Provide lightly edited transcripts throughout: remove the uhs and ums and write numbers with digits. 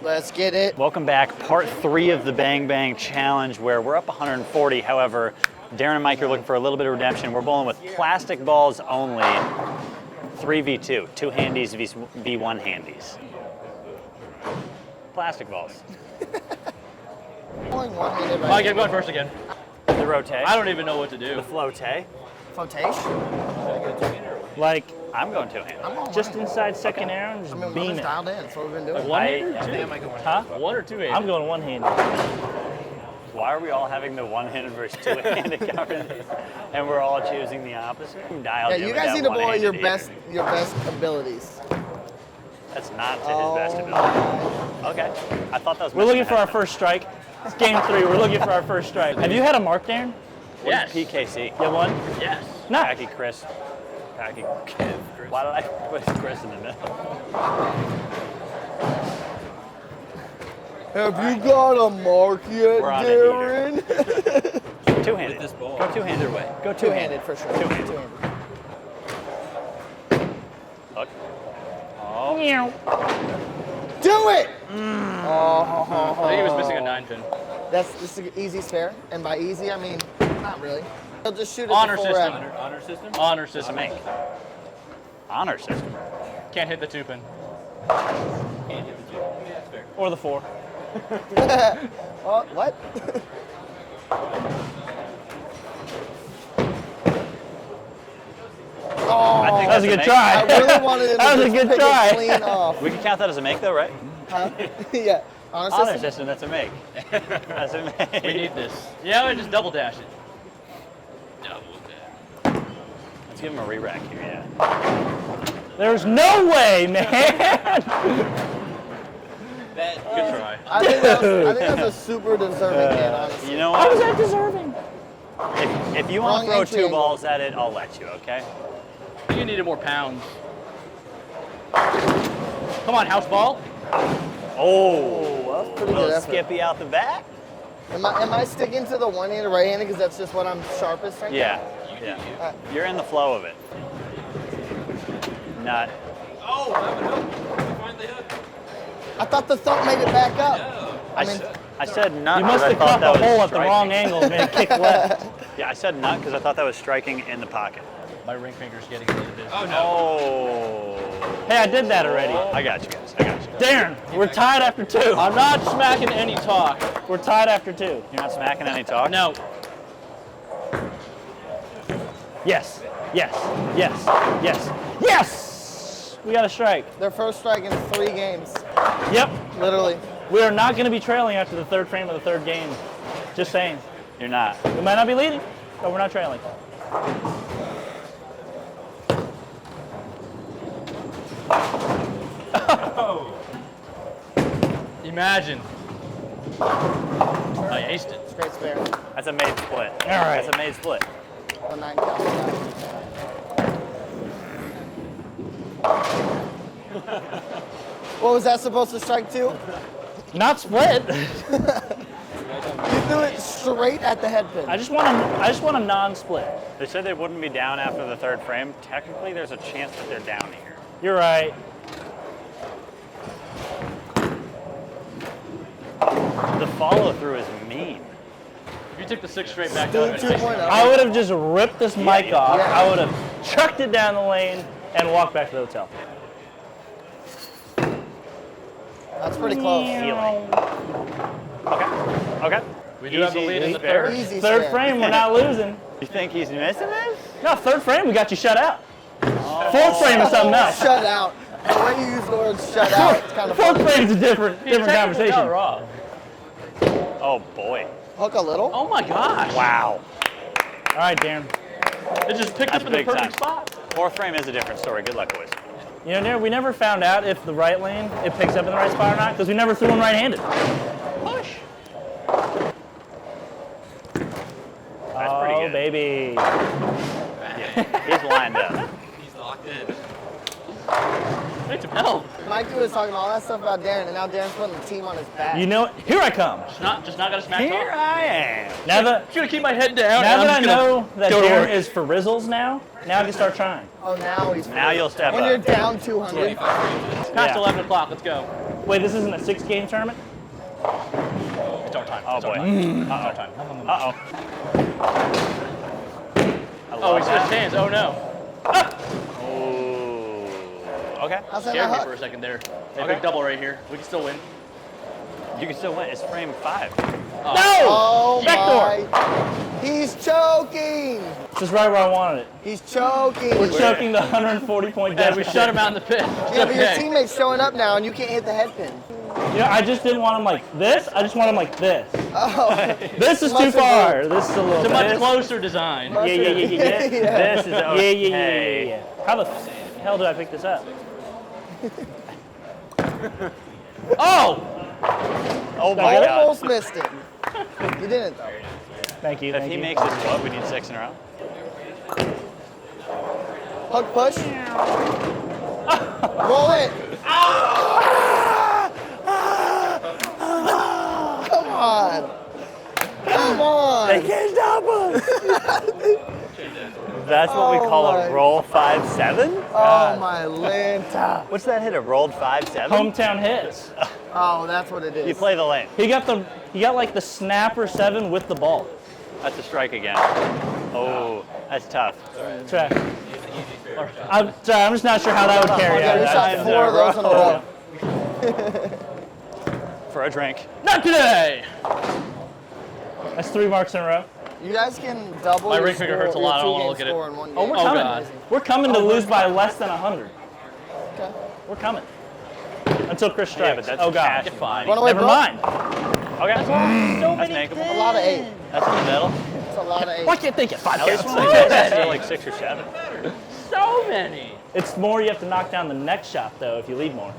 Let's get it. Welcome back, part 3 of the Bang Bang Challenge, where we're up 140. However, Darren and Mike are looking for a little bit of redemption. We're bowling with plastic balls only. 3v2, 2 handies v 1 handies. Plastic balls. Mike, I'm going first again. The rotate. I don't even know what to do. The flotate. Flotation? Like, I'm going 2-handed. just inside second air and just I mean, we're beam just it. dialed in. That's what we've been doing. Huh? 1 or 2-handed? I'm going one-handed. Why are we all having the 1-handed versus 2-handed conversation? And we're all choosing the opposite? Yeah, you guys need to bowl your best abilities. That's not to his best ability. Okay. I thought that was. We're looking for our first strike. It's game 3. We're looking for our first strike. Have you had a mark, Darren? Yes. PKC. You have one? Yes. No. Packy, Chris. Packy. Why did I put Chris in the middle? Have you got a mark yet, We're on a Darren? 2-handed. This ball. Go 2-handed way. Go 2-handed. Two-handed for sure. Two-handed. Look. Oh. Do it! I think he was missing a 9-pin. This is an easy spare, and by easy I mean not really. He'll just shoot it Honor full system. rep. Honor system? Honor system. Make. Honor system. Can't hit the 2-pin. Or the 4. Oh, what? Oh, I think That was a good make. try. I really wanted him That to was a just good pick try. it clean off. We can count that as a make, though, right? Huh? Yeah. Honor Honor system? system. That's a make. That's a make. We need this. Yeah, we just double dash it. Double dash. Let's give him a re-rack here. Yeah. There's no way, man. Good try. I think that's a super deserving hit, honestly. You know How was what? that deserving? If you want Wrong to throw entry 2 angle. balls at it, I'll let you. Okay. I think you needed more pounds. Come on, house ball. Oh. Well, that's pretty good Little effort. Skippy out the back. Am I sticking to the one-handed, right-handed because that's just what I'm sharpest right Yeah. Yeah. You're in the flow of it. Not. Oh, that would help. Find the hook. I thought the thump made it back up. I said nut. You must 'cause I have thought caught that the was hole at the striking. wrong angle and made it kick left. Yeah, I said nut because I thought that was striking in the pocket. My ring finger's getting a little bit. Oh, no. Oh. Hey, I did that already. I got you guys. I got you. Darren, we're tied after 2. I'm not smacking any talk. We're tied after 2. You're not smacking any talk? No. Yes. Yes. Yes. Yes. Yes! We got a strike. Their first strike in 3 games, Yep. literally. We are not going to be trailing after the 3rd frame of the 3rd game. Just saying. You're not. We might not be leading, but we're not trailing. Imagine. I aced it. It's a great spare. That's a made split. All right. That's a made split. A 9 count. What was that supposed to strike to? Not split. You threw it straight at the head pin. I just want a non-split. They said they wouldn't be down after the 3rd frame. Technically, there's a chance that they're down here. You're right. The follow-through is mean. If you took the 6 straight back Dude, up, 2.0. I would have just ripped this mic off. yeah. I would have chucked it down the lane and walked back to the hotel. That's pretty close. Feeling. Okay. Okay. we do have the lead in the spare. 3rd. Easy 3rd spare. frame, we're not losing. You think he's missing this? No, 3rd frame, we got you shut out. 4th frame is something else. Shut out. The way you use the word shut out, it's kind of 4th funny. frame is a different conversation. Wrong. Oh, boy. Hook a little. Oh my gosh. Wow. All right, Darren. It just picked That's up in the big perfect time. spot. 4th frame is a different story. Good luck, boys. You know, Darren, we never found out if the right lane, it picks up in the right spot or not, because we never threw one right-handed. Push. That's pretty good. Baby. Yeah, he's lined up. He's locked in. Need some help. Mikey was talking all that stuff about Darren, and now Darren's putting the team on his back. You know, here I come. Just not gonna smack Here talk. I am. Now that, Just gonna keep my head down. now and that I I'm just gonna know that go to Darren work. is for Rizzles now I can start trying. Oh, now he's. Now you'll step When up. you're down 200. Past Yeah. 11 o'clock. Let's go. Wait, this isn't a 6-game tournament? It's our time. Oh It's our boy. time. It's our time. Oh, we switched hands. Oh no. Oh. Okay. How's that Scared not me for hook? a second there. Hey, Okay. big double right here. We can still win. You can still win. It's frame 5. No! Oh Backdoor! my. He's choking. Just right where I wanted it. He's choking. We're choking the 140-point Yeah, deficit. we shut him out in the pit. Yeah, but your teammate's showing up now and you can't hit the head pin. You know, I just didn't want him like this. I just want him like this. Oh. This is too Much far. This is a little It's a bit. much closer design. Yeah. This is okay. Yeah. How the hell did I pick this up? Oh! Oh my god. Almost missed it. You didn't though. Thank you. If Thank he you. makes this what, we need 6 in a row. Hook push. Roll it. Come on. Come on. They can't stop us. That's what we Oh call my. a roll 5-7. Oh my Lanta. What's that hit? A rolled 5-7? Hometown hits. Oh, that's what it is. You play the lane. He got like the snapper 7 with the ball. That's a strike again. Oh, that's tough. Try. I'm sorry, I'm just not sure how that would carry Yeah, out. you shot 4 of those in a row. For a drink. Not today! That's 3 marks in a row. You guys can double My your ring finger score, hurts a your lot. I don't wanna 2-game look at it. score in one Oh, game. we're Oh, coming. God. We're coming to lose by less than 100. Okay. We're coming. Until Chris Yeah, strikes. but that's Oh God. cash. Get fine. Runaway Never book? mind. Okay. That's makeable. A lot of 8. That's in the middle. It's a lot of 8. Why can't they get 5 At least counts? when I guess it's like 6 or 7. So many. It's more you have to knock down the next shot though if you lead more.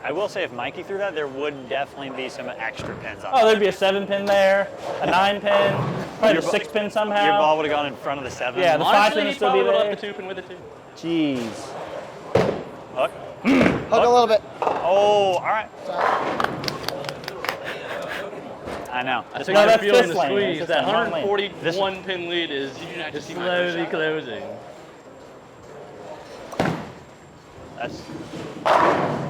I will say if Mikey threw that, there would definitely be some extra pins on Oh, it. there'd be a 7-pin there, a 9-pin, probably a 6-pin somehow. Your ball would have gone in front of the 7. Yeah, the 5 Honestly, pin he would still be probably would there. have the 2-pin with it too. Jeez. Hook. Hook a little bit. Oh, all right. Sorry. I know. I think No, I'm that's feeling this the lane. squeeze. That's That this lane. 141 pin lead is slowly closing. That's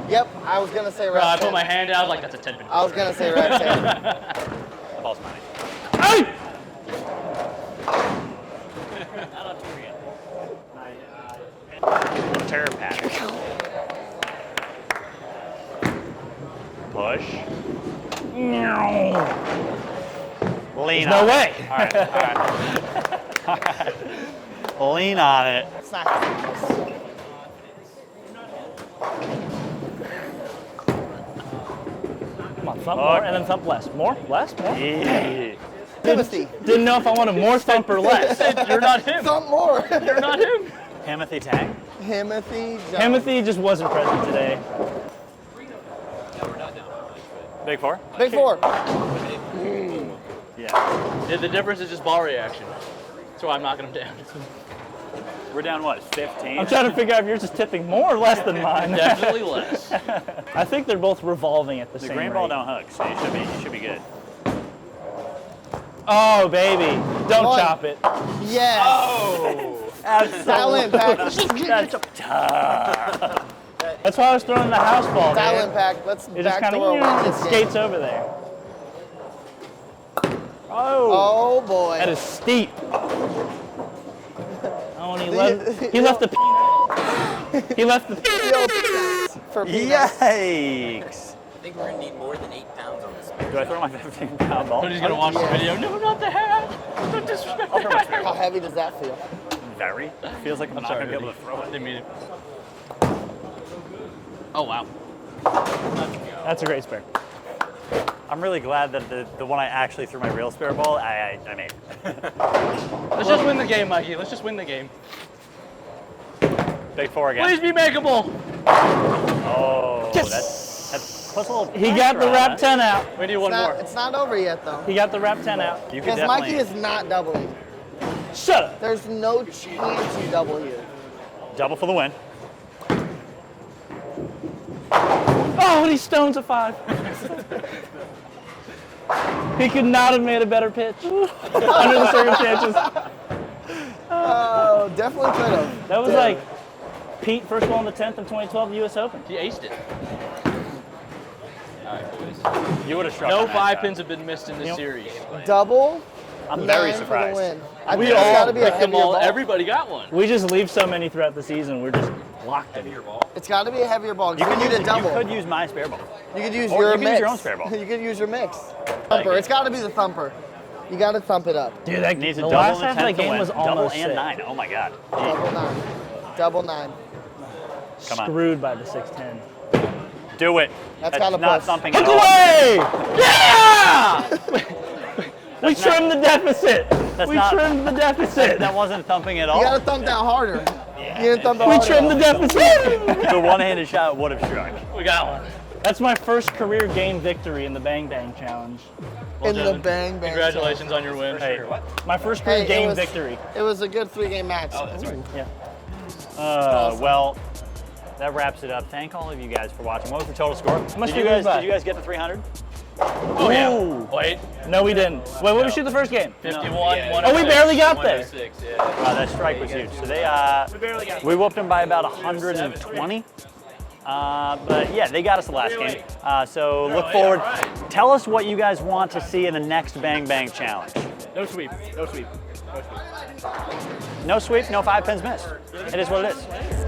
Yep, I was going to say Bro, I right put my hand out like that's a 10-pin. I was going to say right 10. the ball's money. Hey! Terror pattern. Push. Lean No on way. it. All right. All right. Lean on it. It's not close. Come on, thump more and then thump less. More? Less? More? Yeah. Timothy. Didn't know if I wanted more thump or less. You're not him. Some more. You're not him. Timothy Tang. Timothy Jones. Timothy just wasn't present today. Big 4. Big 4. Yeah. Yeah, the difference is just ball reaction. That's why I'm knocking him down. We're down what? 15. I'm trying to figure out if yours is tipping more or less than mine. Definitely less. I think they're both revolving at the The same green rate. ball don't hook, so you should be good. Oh, baby. Don't One. chop it. Yes. Oh, Dial impact. That's tough. That's why I was throwing the house ball, Dial man. impact. Let's It just kind backdoor win of this game. skates over there. Oh boy. That is steep. Oh, and he left the he left the For peanuts. Yikes. I think we're gonna need more than 8 pounds on this. Do I throw my 15-pound ball? Cody's gonna watch the video. No, not the hat. Don't disrespect the hat. How heavy does that feel? Very. Feels like I'm not Sorry, going to be able to Cody. throw it. Didn't mean it. Oh, wow. That's a great spare. I'm really glad that the one I actually threw my real spare ball, I made. Let's just win the game, Mikey. Let's just win the game. Big 4 again. Please be makeable. Oh, Yes. that puts a little He got the pressure on wrap it. 10 out. We need one more. It's not over yet though. He got the wrap 10 out. You could Because Mikey definitely is not doubling. Shut up. There's no chance you double here. double for the win. Oh, and he stones a 5. He could not have made a better pitch under the circumstances. Oh, definitely could have. That was like Pete, first ball in the 10th of 2012 U.S. Open. He aced it. You would have struck No on that 5 shot. pins have been missed in this series. Double. I'm very 9 surprised. For the win. I We think it's all got to be a picked them heavier all. ball. Everybody got one. We just leave so many throughout the season. We're just locked in. It's got to be a heavier ball. You You could need use a double. You could use my spare ball. You could use Or your you could mix. use your own spare ball. You could use your mix. Thumper. It's got to be the thumper. You got to thump it up. Dude, that Needs a the double last and a half of the 10th to game win. was Double almost and sick. 9. Oh my God. Double 9. Double 9. Come on. Screwed by the 610. Do it. That's gotta not push. thumping Hook at all. away! Yeah! We trimmed the deficit. We not- trimmed the deficit. That wasn't thumping at all. You got to thump that harder. You didn't thump it We harder. trimmed the deficit. The one-handed shot would have struck. We got one. That's my first career game victory in the Bang Bang Challenge. Well, In the gentlemen, bang bang. Congratulations on your win. Hey, My first career Hey, game it was, victory. It was a good 3-game match. Oh, that's right. Yeah. well, that wraps it up. Thank all of you guys for watching. What was the total score? much Did you did we guys? lose by? Did you guys get to 300? Oh, yeah. Ooh. Wait. No, we didn't. Wait, what did we shoot the first game? 51, Yeah. 106. Oh, we barely got there. 106, yeah. Wow, that strike was huge. So they, we whooped them by about 120. But yeah, they got us the last game. So look forward. Tell us what you guys want to see in the next Bang Bang Challenge. No sweep. No sweep. No sweep, no 5 pins missed. It is what it is.